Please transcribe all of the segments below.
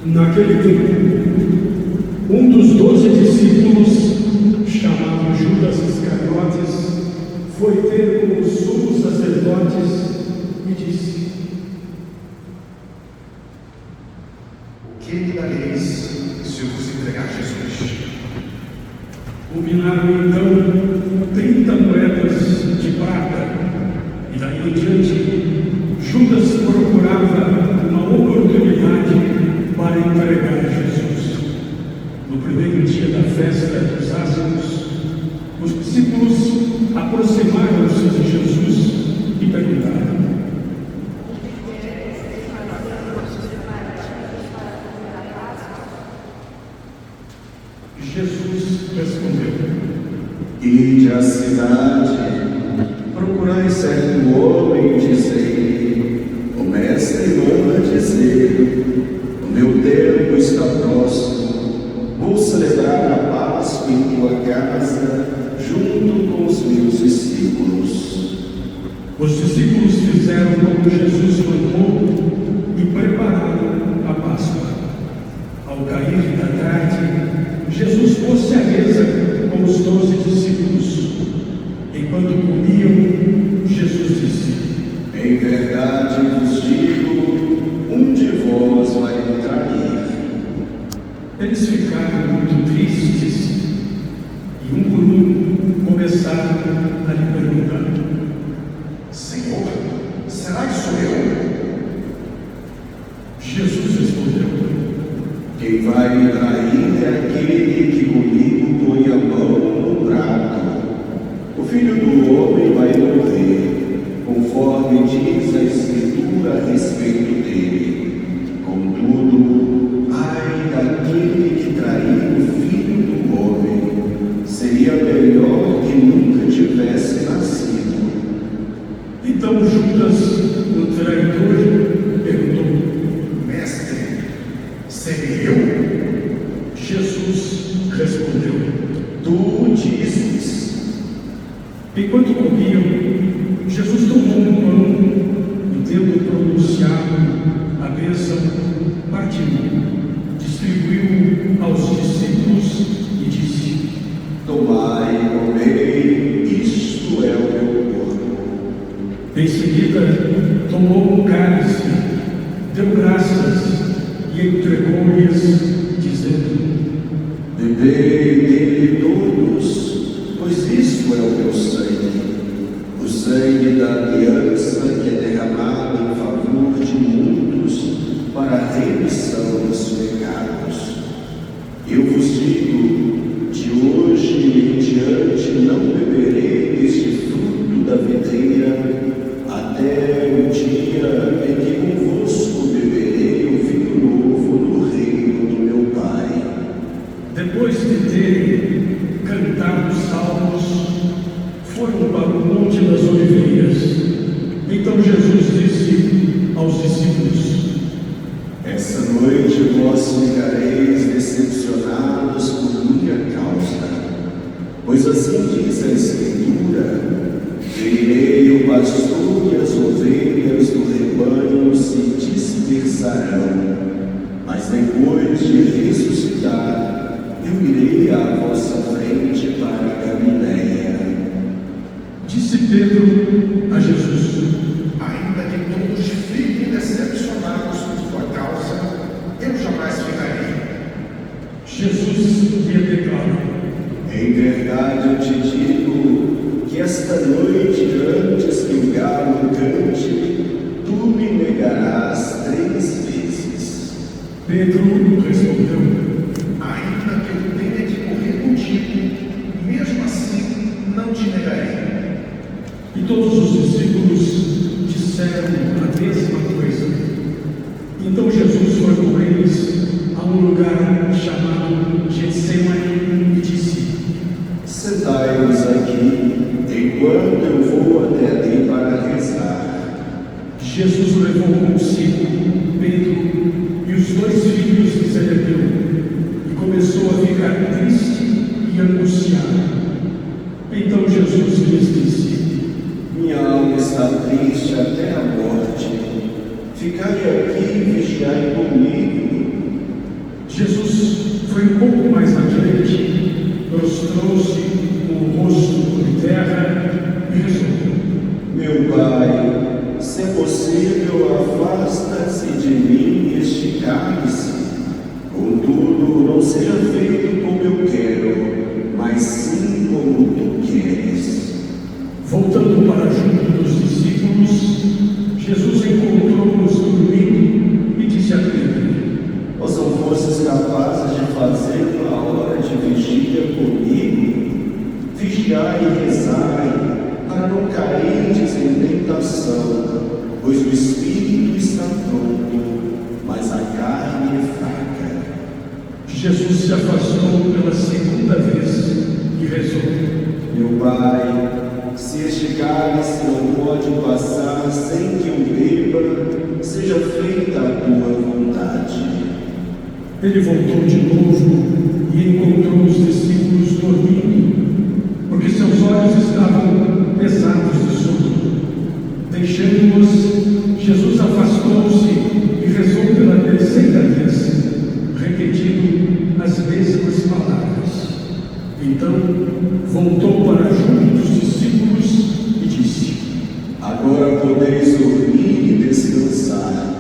Naquele tempo, um dos 12 discípulos, chamado Judas Iscariotes, foi ter com os sumos sacerdotes e disse: O que me dareis se eu vos entregar Jesus? Combinaram então 30 moedas de prata, e daí em diante Judas procurava uma oportunidade para entregar Jesus. No primeiro dia da festa dos ázimos, os discípulos aproximaram-se de Jesus e perguntaram: Jesus respondeu: Ide à cidade, procurai certo homem, dizei: o mestre manda dizer, o meu tempo está próximo, vou celebrar a Páscoa em tua casa, junto com os meus discípulos. Os discípulos fizeram como Jesus mandou e prepararam a Páscoa. Ao cair da tarde, Jesus pôs-se à mesa com os 12 discípulos. Enquanto comiam, Jesus disse: Em verdade vos digo, um de vós vai me trair. Eles ficaram muito tristes e um por um começaram a lhe perguntar: Senhor, será que sou eu? Jesus respondeu: Quem vai me trair é aquele que comigo põe a mão no prato. O Filho do Homem vai morrer, conforme diz a Escritura a respeito dele. Contudo, ai daquele que trair o Filho do Homem, seria melhor que nunca tivesse nascido. Então Judas, o traidor, perguntou: Mestre, serei eu? Jesus respondeu: Tu dizes. Enquanto comiam, Jesus tomou um pão e, tendo pronunciado a bênção, partiu, distribuiu aos discípulos e disse: Tomai e comei, isto é o meu corpo. Em seguida, tomou um cálice, deu graças e entregou-lhes, dizendo: Bebei dele todos, pois isto é o meu sangue, o sangue da aliança que é derramado em favor de muitos para a remissão dos pecados. Eu vos digo, de hoje em diante não beberei deste fruto da videira, até o dia em que convosco beberei o vinho novo no reino do meu Pai. Depois de terem cantado salmos, foram para o Monte das Oliveiras. Então Jesus disse aos discípulos: Essa noite vós ficareis decepcionados por minha causa, pois assim diz a Escritura: ferirei o pastor e as ovelhas do rebanho se dispersarão, mas depois de ressuscitar, eu irei à vossa frente para a Galiléia. Disse Pedro a Jesus: Ainda que todos fiquem decepcionados por tua causa, eu jamais ficarei. Jesus lhe declarou: Em verdade eu te digo que esta noite, antes que o galo cante, tu me negarás 3 vezes. Pedro respondeu: Ainda que eu tenha que morrer contigo, mesmo assim não te negarei. E todos os discípulos disseram a mesma coisa. Então Jesus foi com eles a um lugar chamado Getsêmani e disse: Sentai-vos aqui, enquanto eu vou até ali para rezar. Jesus levou consigo Pedro e os 2 filhos de Zebedeu e começou a ficar triste e angustiado. Então Jesus lhes disse: Minha alma está triste até a morte. Ficai aqui e vigiai comigo. Jesus foi um pouco mais adiante, prostrou-se com o rosto por terra e rezou: Meu Pai, se é possível, afasta-se de mim este cálice. Contudo, não seja feito como eu quero, mas sim como tu queres. Voltando para junto dos discípulos, Jesus encontrou-os dormindo e disse a Pedro: Vós não fostes capazes de fazer uma hora de vigília comigo? Vigiai e rezai, para não cairdes em tentação, pois o espírito está pronto, mas a carne é fraca. Jesus se afastou pela segunda vez e rezou: Meu Pai, se este cálice não pode passar sem que eu beba, seja feita a tua vontade. Ele voltou de novo e encontrou os discípulos dormindo, porque seus olhos estavam pesados de sono. Deixando-os, Jesus afastou-se e rezou pela terceira vez, repetindo as mesmas palavras. Então, voltou para junto dos discípulos e disse: Agora podeis dormir e descansar.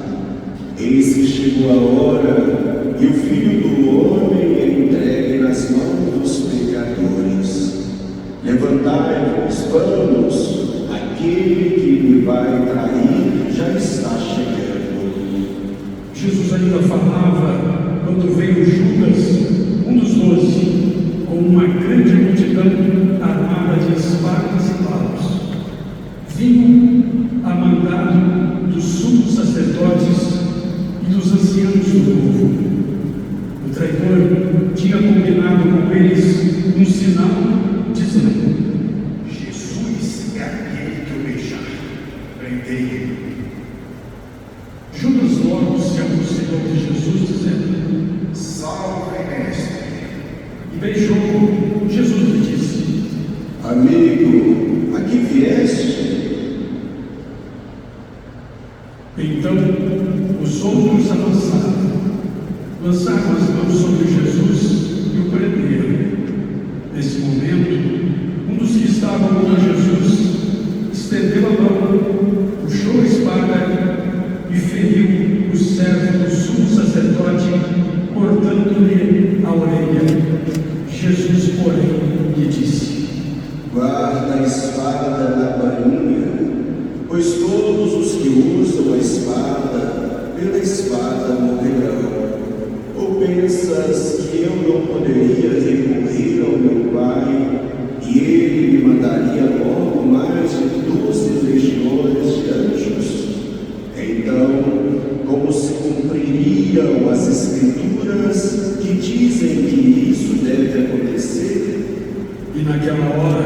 Eis que chegou a hora e o Filho do Homem é entregue nas mãos dos pecadores. Levantai-vos, vamos, aquele que me vai trair já está chegando. Jesus ainda falava quando veio Judas, um dos 12, com uma grande multidão armada de espadas e paus. Vinham a mandado dos sumos sacerdotes e dos anciãos do povo. O traidor tinha combinado com eles um sinal, dizendo: Jesus é aquele que eu beijar. Prendei-o. Judas logo se aproximou de Jesus, dizendo: Salve, mestre. E beijou. Jesus lhe disse: Amigo, aqui vieste? Então os outros avançaram, lançaram as mãos sobre Jesus e o prenderam. Nesse momento, um dos que estavam com Jesus estendeu a mão, puxou a espada e feriu o servo do sumo sacerdote, cortando-lhe a orelha. Jesus, porém, lhe disse: Guarda a espada na bainha, pois todos os que usam a espada, pela espada morrerão. Ou pensas que eu não poderia recorrer ao meu Pai, e ele me mandaria logo mais de 12 legiões de anjos? Então, como se cumpririam as Escrituras que dizem que isso deve acontecer? E naquela hora,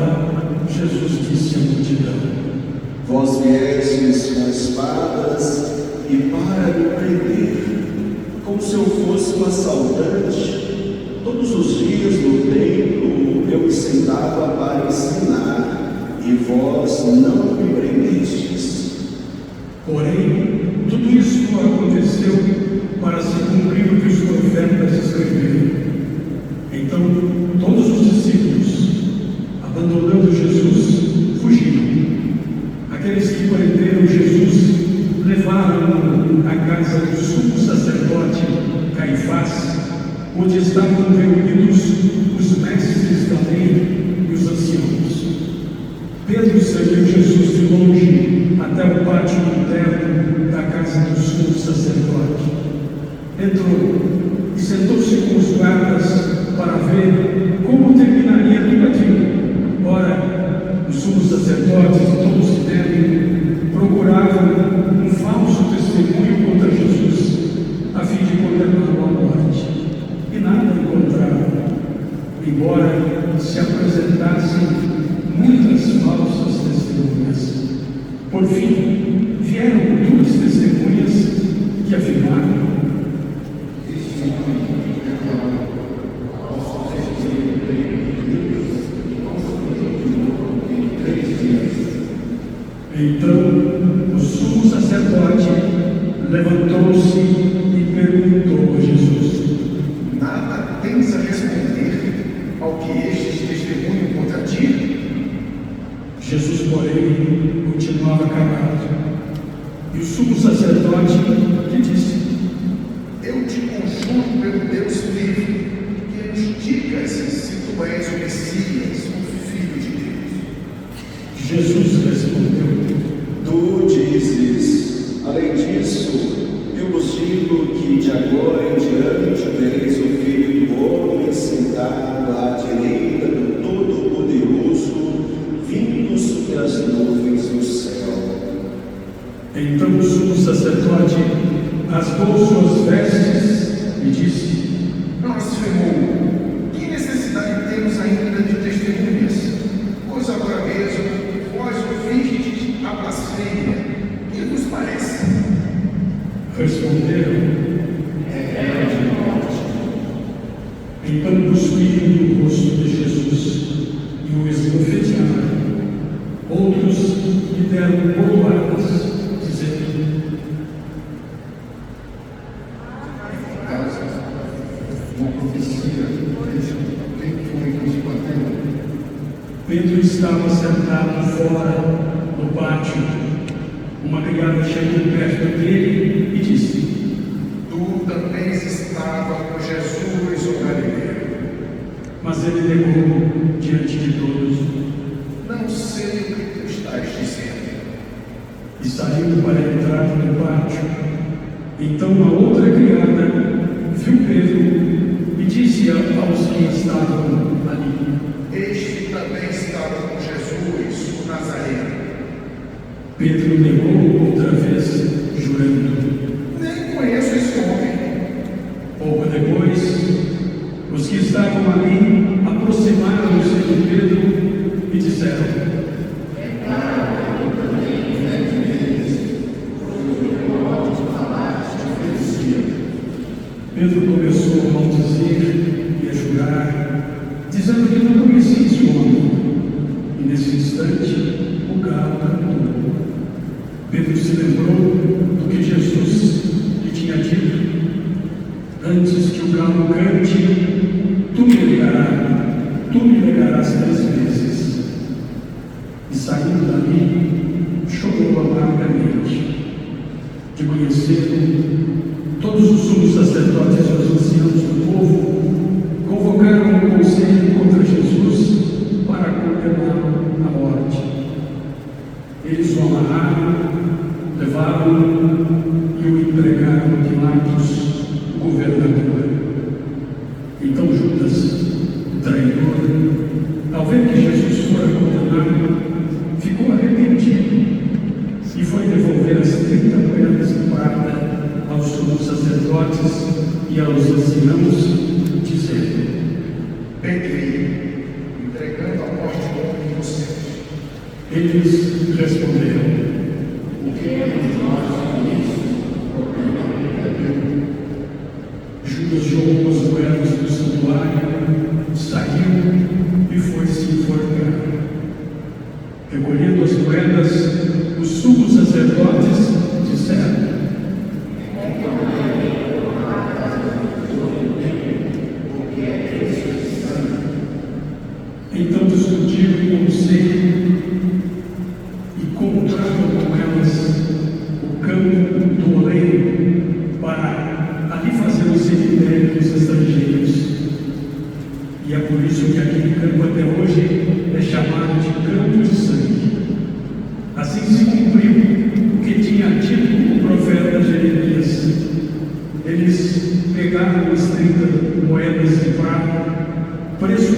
Jesus disse à multidão: Vós viestes com espadas e para me prender, como se eu fosse um assaltante. Todos os dias no templo eu me sentava para ensinar, e vós não me prendestes. Porém, tudo isso aconteceu para se cumprir o que os profetas escreveram. Então, todos os discípulos, abandonando Jesus, fugiram. Aqueles que prenderam Jesus levaram-no à casa do sumo sacerdote Caifás, onde estavam reunidos os mestres da lei e os anciãos. Pedro seguiu Jesus de longe até o pátio interno da casa do sumo sacerdote. Entrou e sentou-se com os guardas para ver como terminaria tudo aquilo. Ora, os sumos sacerdotes e todos que devem procuravam um falso testemunho contra Jesus, a fim de condená-lo à morte. E nada encontraram, embora se apresentassem muitas falsas testemunhas. Por fim, vieram 2 testemunhas que afirmaram: Então o sumo sacerdote levantou-se e perguntou a Jesus: continuava calado. E o sumo sacerdote lhe disse: Eu te conjuro pelo Deus vivo, que nos digas se tu és o Messias, o Filho de Deus. Jesus respondeu: Tu dizes, além disso, eu vos digo que de agora em diante vereis o Filho do Homem sentado à direita do Todo-Poderoso, vindo sobre as nuvens do céu. Então o sumo sacerdote rasgou suas vestes e disse: Blasfemou! Que necessidade temos ainda de testemunhas? Pois agora mesmo vós ouvistes a blasfêmia. Que vos parece? Responderam: Então cuspiram no rosto de Jesus e o esbofetearam. Outros lhe deram bordoadas, dizendo: Uma profecia, quem foi que os bateu? Pedro estava sentado fora no pátio. Uma criada chegou perto dele e disse: Tu também estava com Jesus, o Galileu. Mas ele negou diante de todos Não sei o que tu estás dizendo. e saiu para a entrada do pátio. Então a outra criada viu Pedro e disse aos que estavam ali: Este também estava com Jesus, o Nazareno. Pedro negou outra vez, jurando. Nem conheço esse homem. Pouco depois, os que estavam ali aproximaram-se de Pedro e disseram: Pedro começou a maldizer e a jurar, dizendo que não conhecia esse homem. E nesse instante, o galo cantou. Pedro se lembrou do que Jesus lhe tinha dito: Antes que o galo cante, tu me negarás 3 vezes. E saindo dali, chorou amargamente. De manhã cedo, todos os sumos sacerdotes e os anciãos do povo convocaram um conselho contra Jesus para condená-lo à morte. Eles o amarraram, levaram-no e o entregaram a Pilatos, o governador. Então Judas, o traidor, ao ver que Jesus fora condenado, ficou arrependido e foi devolver as 30 moedas de prata aos sumos sacerdotes e aos anciãos, dizendo: Peguei, entregando a morte do homem inocente. Eles responderam: O que nós Judas jogou as moedas do santuário, saiu e foi se enforcar. Recolhendo as moedas, os sumos sacerdotes disseram: Então discutiram em conselho e compraram com elas o campo do oleiro para ali fazer o cemitério dos estrangeiros. E é por isso que aquele campo até hoje é chamado de Campo de Sangue. Assim se cumpriu o que tinha dito o profeta Jeremias. Eles pegaram as 30 moedas de prata, preço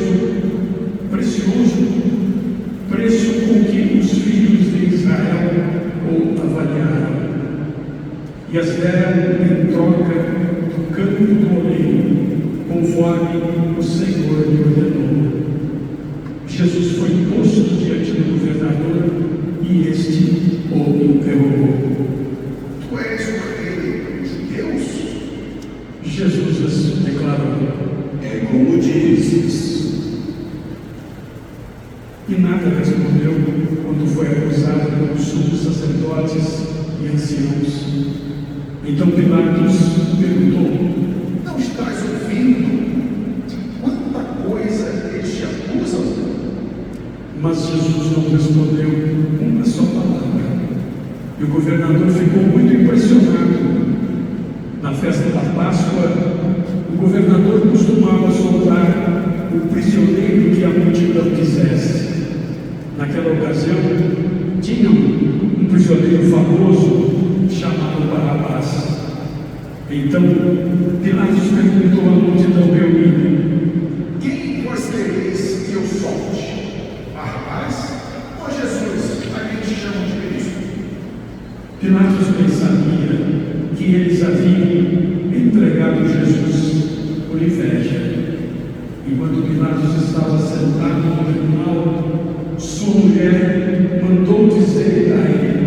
precioso, preço com que os filhos de Israel o avaliaram, e as deram em troca do campo do oleiro, conforme o Senhor lhe ordenou. Jesus foi posto diante do governador e este o interrogou: Tu és o rei dos judeus? Jesus declarou: É como dizes. E nada respondeu quando foi acusado pelos sumos sacerdotes e anciãos. Então Pilatos perguntou: Não estás ouvindo de quanta coisa eles te acusam? Mas Jesus não respondeu uma só palavra. E o governador ficou muito impressionado. Na festa da Páscoa, o governador costumava soltar o prisioneiro que a multidão quisesse. Naquela ocasião, tinha um prisioneiro famoso chamado Barrabás. Então, Pilatos perguntou à multidão reunida: quem vós quereis que eu solte? Barrabás ou Jesus, a quem te chamam de Cristo? Pilatos bem sabia que eles haviam entregado Jesus por inveja. Enquanto Pilatos estava sentado no tribunal, sua mulher mandou dizer a ele: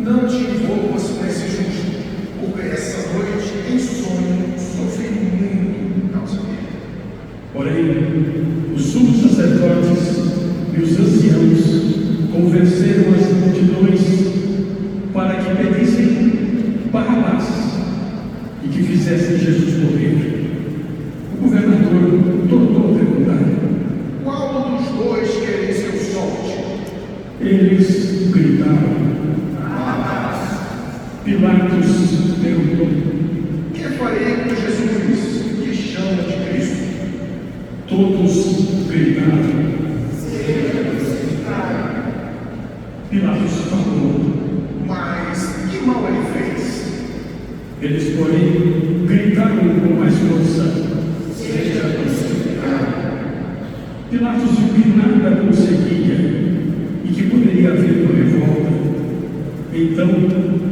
não te envolvas com esse justo, porque essa noite em sonho sofri muito causa dele. Porém, os sumos sacerdotes e os anciãos convenceram as multidões para que pedissem Barrabás e que fizessem Jesus morrer. O governador tornou a perguntar: qual dos dois quereis que eu solte? Eles gritaram. Pilatos perguntou: Que farei com Jesus, que chama de Cristo? Todos gritaram. Pilatos falou: Mas que mal ele fez? eles, porém, gritaram com mais força: Pilatos viu que nada conseguia e que poderia haver uma revolta. Então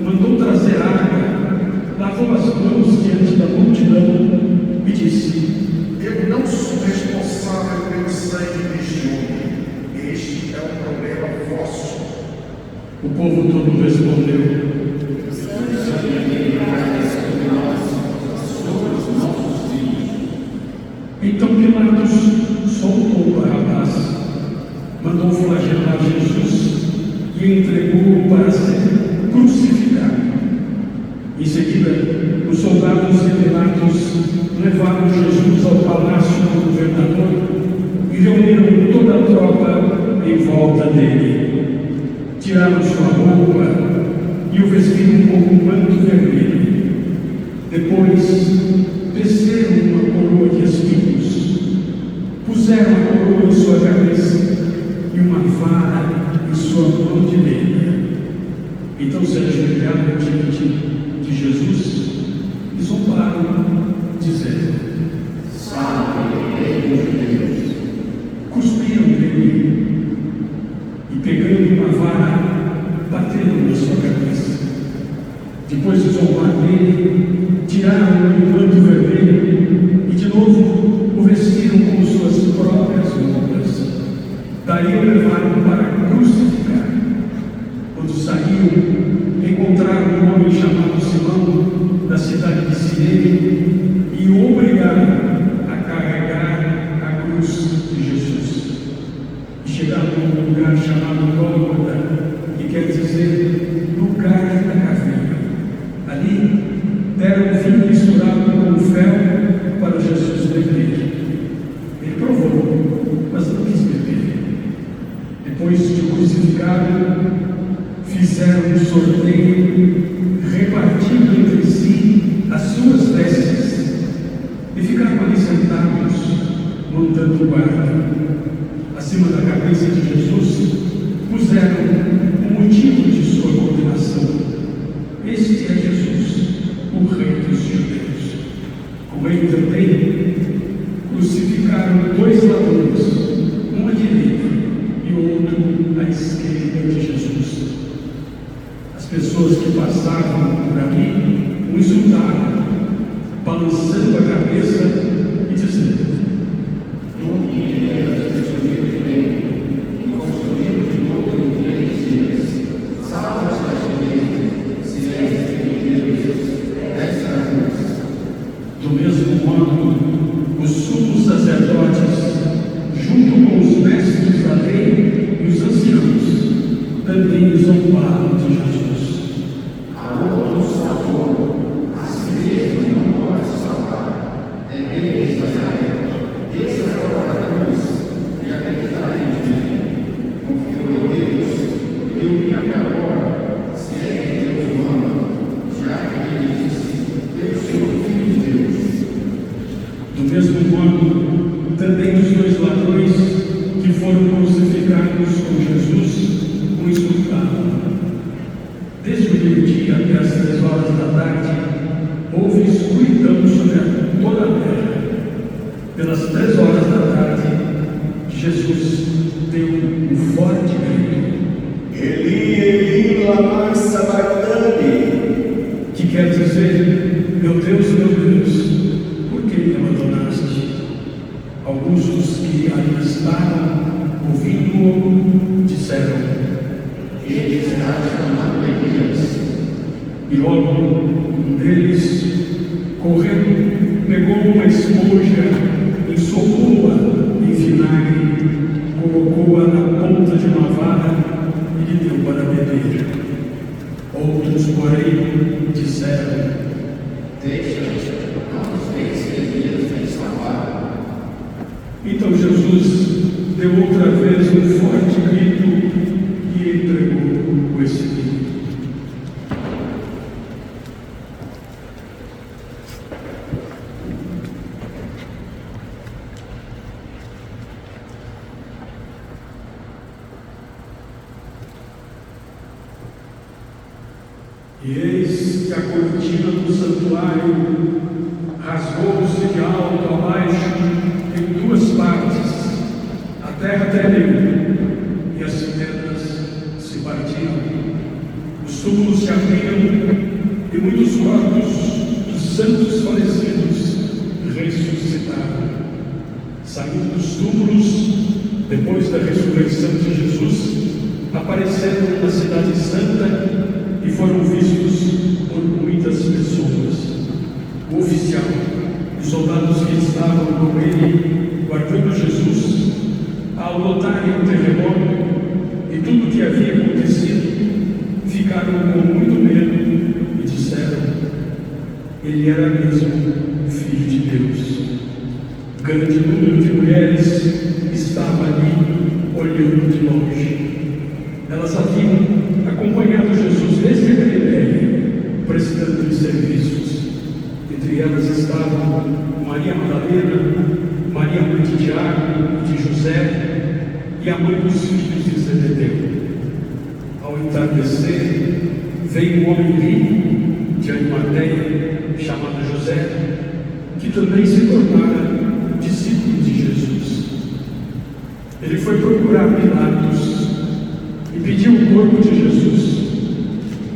mandou trazer água, lavou as mãos diante da multidão e disse: eu não sou responsável pelo sangue deste homem. Este é um problema vosso. O povo todo respondeu: então Pilatos soltou Barrabás, mandou flagelar Jesus e entregou-o para ser crucificado. Em seguida, os soldados e Pilatos levaram Jesus ao palácio do governador e reuniram toda a tropa em volta dele. Tiraram sua roupa e o vestiram com um manto vermelho. Depois, teceram uma coroa de espinhos, puseram a coroa em sua cabeça e uma vara em sua mão direita. Então se ajoelharam diante de Jesus e zombaram, dizendo: Salve, Deus! Cuspiram nele e, pegando uma vara, bateram na sua cabeça. Depois de zombar dele, tiraram-lhe o manto vermelho e de novo o vestiram com suas próprias roupas. Daí o levaram para crucificar. Quando saíam, encontraram um homem chamado Simão, da cidade de Cirene, e o obrigaram a carregar a cruz de Jesus. E chegaram a um lugar chamado Gólgota, que quer dizer lugar da caveira. Ali deram vinho misturado com fel para Jesus beber. Ele provou, mas não quis beber. Depois de crucificado, fizeram um sorteio, repartindo entre si as suas vestes, e ficaram ali sentados, montando guarda. Acima da cabeça de Jesus, puseram o motivo de sua condenação. Este é Jesus, o Rei dos Judeus. Com ele também crucificaram dois ladrões, um à direita e o outro à esquerda de Jesus. As pessoas que passavam por ali o insultaram, balançando a cabeça e dizendo: do mesmo modo, os sumos sacerdotes, junto com os mestres da lei e os anciãos, também zombaram de Jesus. A outro salvou, a si mesmo não pode salvar. É Deus de Israel. meio-dia até as 3 horas da tarde, houve escuridão sobre toda a terra. Pelas 3 horas da tarde, Jesus deu um forte grito. Eli, Eli, lama sabachthani. Que quer dizer, meu Deus, por que me abandonaste? Alguns dos que ali estavam, ouvindo-o, disseram: ele será chamado Elias. E logo um deles, correndo, pegou uma esponja, ensopou-a em vinagre, colocou-a na ponta de uma vara e lhe deu para beber. Outros, porém, disseram: deixa, não nos deixe Elias vem salvar. Então Jesus deu outra vez um forte grito e entregou o Espírito. E eis que a cortina do santuário rasgou-se de alto a baixo em 2 partes. A terra tremeu e as pedras se partiram. Os túmulos se abriram e muitos corpos dos santos falecidos ressuscitaram. Saindo dos túmulos, depois da ressurreição de Jesus, apareceram na cidade santa e foram vistos por muitas pessoas. O oficial, os soldados que estavam com ele, guardando Jesus, ao notarem o terremoto e tudo o que havia acontecido, ficaram com muito medo e disseram: ele era mesmo Filho de Deus. Grande número de mulheres estava ali, olhando de longe. Elas haviam acompanhado Jesus desde a Galileia, prestando-lhe serviços. Entre elas estavam Maria Madalena, Maria mãe de Tiago e de José, e a mãe dos filhos de Zebedeu. Ao entardecer, veio um homem rico de Arimateia, chamado José, que também se tornara discípulo de Jesus. Ele foi procurar Pilatos e pediu o corpo de Jesus.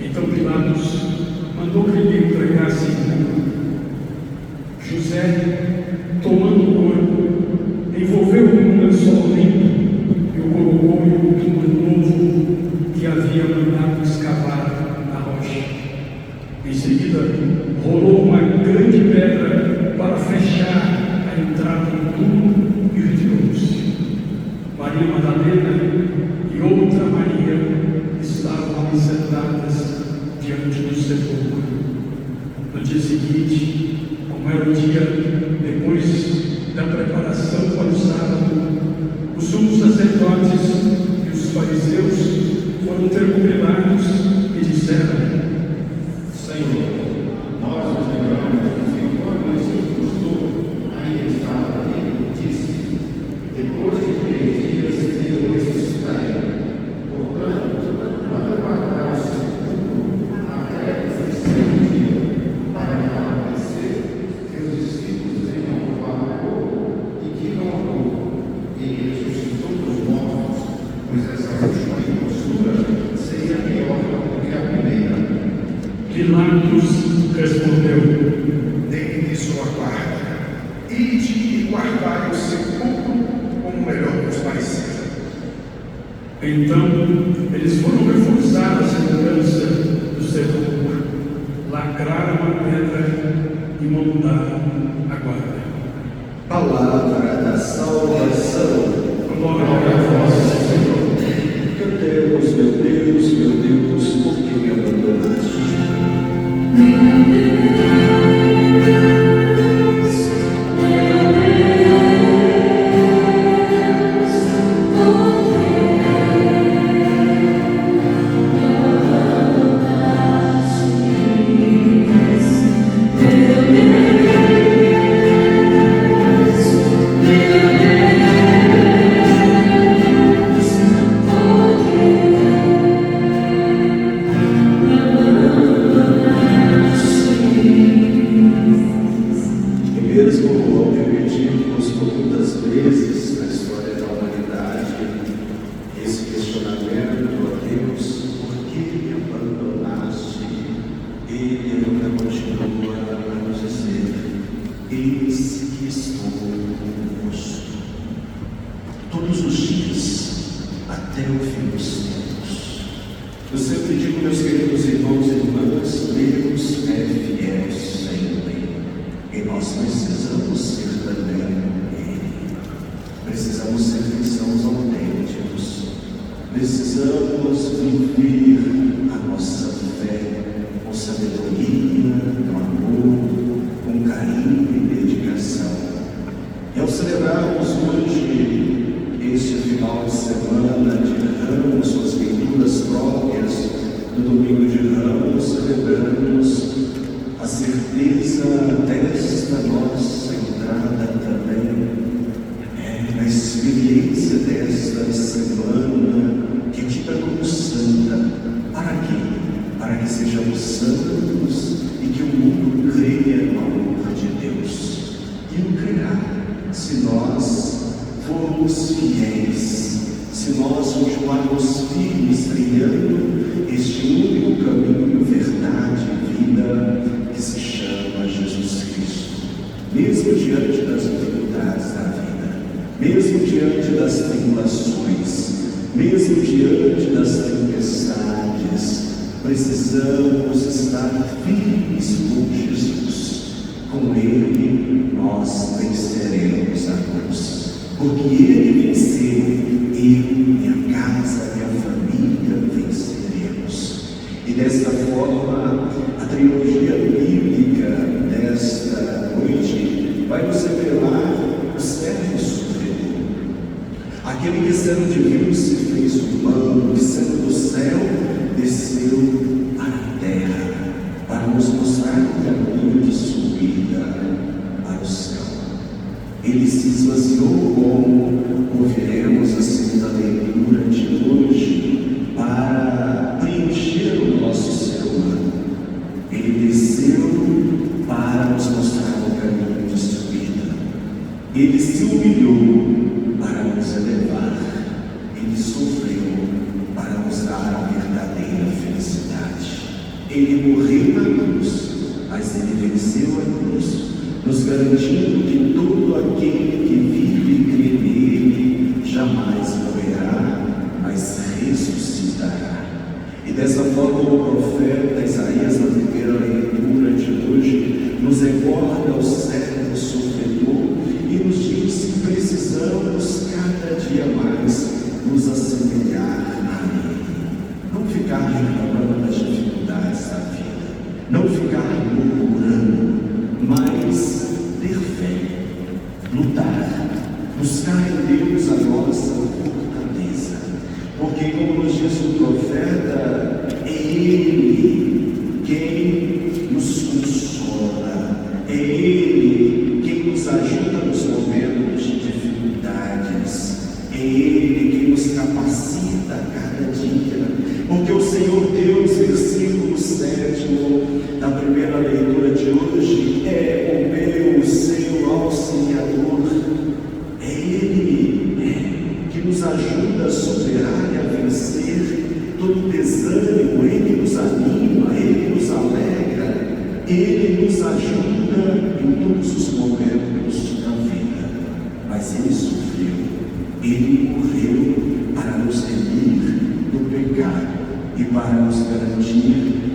Então Pilatos mandou que lhe entregasse o corpo. José, tomando o corpo, envolveu-o num lençol limpo e o colocou em um túmulo novo que havia mandado escavar na rocha. Em seguida, rolou uma grande pedra para fechar a entrada do túmulo e retirou-se. Maria Madalena e outra Maria estavam ali sentadas diante do sepulcro. No dia seguinte, como era o dia depois da preparação para o sábado, os sumos sacerdotes e os fariseus foram ter com Pilatos e disseram: Senhor, nós nos lembramos que quando esse costume ainda estava ali, disse: depois de 3 dias eu ressuscitarei. Portanto, manda guardar o sepulcro até o 3º dia, para não acontecer que os discípulos venham roubar o corpo e que não ocorra. Ele ressuscitou dos mortos, pois essa última impostura seria pior do que a primeira. Pilatos respondeu: Dei-lhe sua guarda. Ide e guardai o sepulcro como melhor vos parecer. Então, eles foram reforçar a segurança do sepulcro, lacraram a pedra e montaram a guarda. Palavra da salvação. Glória a vós, Senhor. Cantemos, meu Deus, por que me abandonaste? Ele ainda continua a nos dizer: eis que estou convosco todos os dias, até o fim dos tempos. Eu sempre digo, meus queridos irmãos e irmãs, Deus é fiel sempre, e nós precisamos ser também Ele. Precisamos ser cristãos autênticos, precisamos viver a nossa fé com sabedoria, com amor, com carinho e dedicação. E ao celebrarmos hoje este final de semana de Ramos, suas leituras próprias do Domingo de Ramos, celebramos a certeza desta nossa entrada também na experiência desta semana, que é tida como santa. Para quê? Para que sejamos santos e que o mundo creia no amor de Deus. E o crerá se nós formos fiéis, se nós continuarmos firmes trilhando este único caminho, verdade e vida que se chama Jesus Cristo. Mesmo diante das dificuldades da vida, mesmo diante das tribulações, mesmo diante das tempestades, precisamos estar firmes com Jesus. Com Ele nós venceremos a cruz. Porque Ele venceu, eu, minha casa, minha família venceremos. E desta forma, a trilogia bíblica desta noite vai nos revelar o servo sofredor, aquele que sendo divino se fez humano, que sendo do céu desceu para a terra, para nos mostrar o caminho de subida para o céu. Ele se esvaziou, como ouviremos assim da leitura de hoje, para preencher o nosso ser humano. Ele desceu para nos mostrar o caminho de subida. Ele se humilhou para nos elevar. Ele sofreu para nos dar a verdadeira felicidade. Ele morreu na cruz, mas ele venceu a cruz, nos garantindo que todo aquele que vive e crê nele jamais morrerá, mas ressuscitará. E dessa forma o profeta Isaías, na primeira leitura de hoje, nos recorda o servo sofredor e nos diz que precisamos cada dia mais nos assemelhar a ele. Não ficar reclamando das dificuldades da vida, não ficar murmurando, mas ter fé, lutar, buscar em Deus a nossa fortaleza, porque, como nos diz o profeta, é Ele quem nos consola, é Ele quem nos ajuda nos momentos de dificuldades, é Ele quem nos capacita a cada dia, porque o Senhor Deus, versículo 7 da primeira leitura de hoje, é o meu, o seu auxiliador. É Ele que nos ajuda a superar e a vencer todo desânimo. Ele nos anima, Ele nos alegra, Ele nos ajuda em todos os momentos da vida. Mas Ele sofreu, Ele morreu para nos remir do pecado e para nos garantir